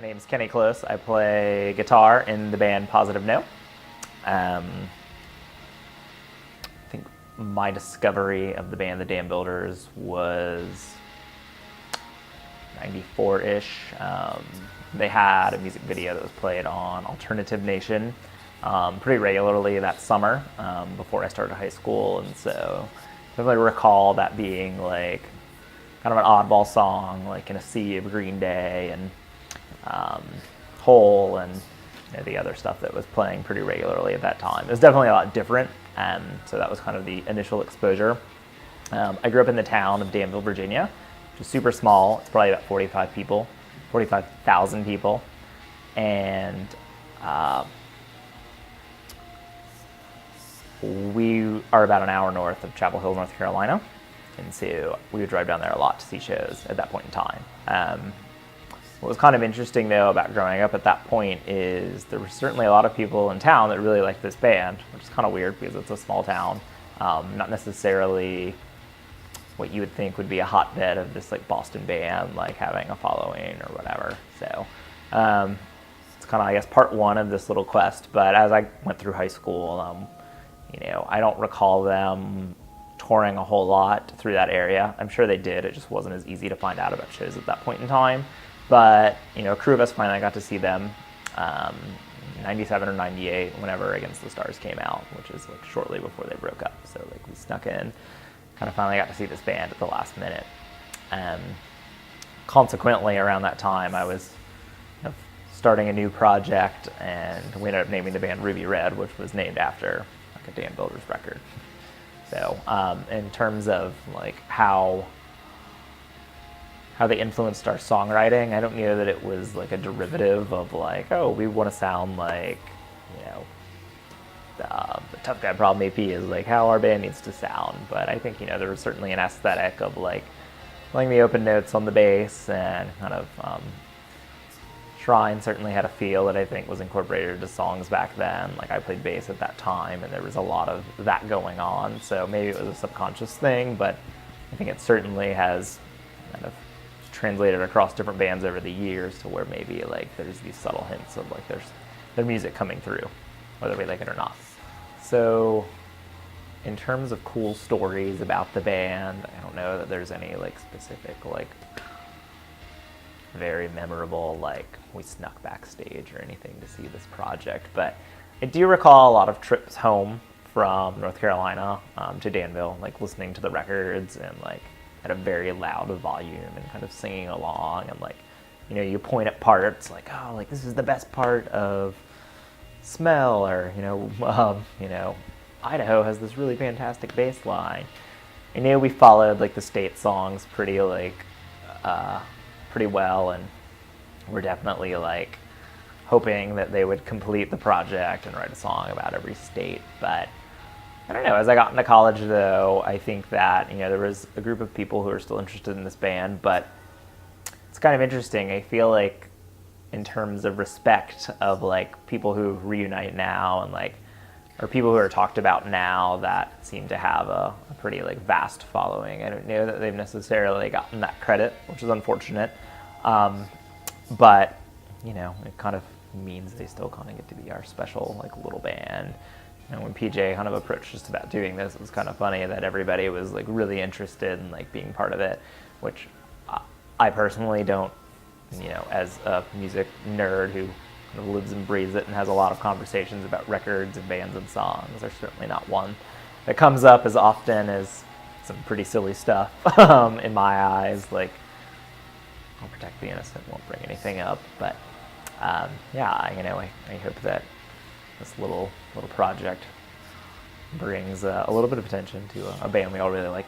My name's Kenny Close. I play guitar in the band Positive No. I think my discovery of the band, the Dambuilders, was 94-ish. They had a music video that was played on Alternative Nation pretty regularly that summer before I started high school, and so I definitely recall that being like kind of an oddball song, like in a sea of Green Day and Hole and the other stuff that was playing pretty regularly at that time. It was definitely a lot different, so that was kind of the initial exposure. I grew up in the town of Danville, Virginia, which is super small. It's probably about 45,000 people, and we are about an hour north of Chapel Hill, North Carolina, and so we would drive down there a lot to see shows at that point in time. What was kind of interesting, though, about growing up at that point is there were certainly a lot of people in town that really liked this band, which is kind of weird because it's a small town, not necessarily what you would think would be a hotbed of this like Boston band, like having a following or whatever. So it's kind of, I guess, part one of this little quest. But as I went through high school, I don't recall them touring a whole lot through that area. I'm sure they did. It just wasn't as easy to find out about shows at that point in time. But, a crew of us finally got to see them 97 or 98, whenever Against the Stars came out, which is like shortly before they broke up. So like we snuck in, kind of finally got to see this band at the last minute. Consequently, around that time, I was starting a new project, and we ended up naming the band Ruby Red, which was named after like a Dambuilders record. So in terms of like how they influenced our songwriting, I don't know that it was like a derivative of like, oh, we want to sound like, the Tough Guy Problem EP is like how our band needs to sound. But I think, there was certainly an aesthetic of like playing the open notes on the bass, and kind of Shrine certainly had a feel that I think was incorporated into songs back then. Like I played bass at that time, and there was a lot of that going on. So maybe it was a subconscious thing, but I think it certainly has kind of translated across different bands over the years to where maybe like there's these subtle hints of like there's their music coming through, whether we like it or not. So in terms of cool stories about the band, I don't know that there's any like specific like very memorable like we snuck backstage or anything to see this project, but I do recall a lot of trips home from North Carolina to Danville, like listening to the records and like at a very loud volume and kind of singing along, and like you point at parts like, oh, like this is the best part of Smell, or Idaho has this really fantastic bass line. We followed like the state songs pretty well, and we're definitely like hoping that they would complete the project and write a song about every state. But I don't know, as I got into college though, I think that, there was a group of people who are still interested in this band, but it's kind of interesting. I feel like in terms of respect of like people who reunite now and like, or people who are talked about now that seem to have a pretty like vast following, I don't know that they've necessarily gotten that credit, which is unfortunate. But, it kind of means they still kind of get to be our special like little band. When PJ kind of approached us about doing this, it was kind of funny that everybody was like really interested in like being part of it, which I personally don't, as a music nerd who kind of lives and breathes it and has a lot of conversations about records and bands and songs, there's certainly not one that comes up as often as some pretty silly stuff in my eyes. Like, I'll protect the innocent, won't bring anything up, but I hope that this little project brings a little bit of attention to a band we all really like.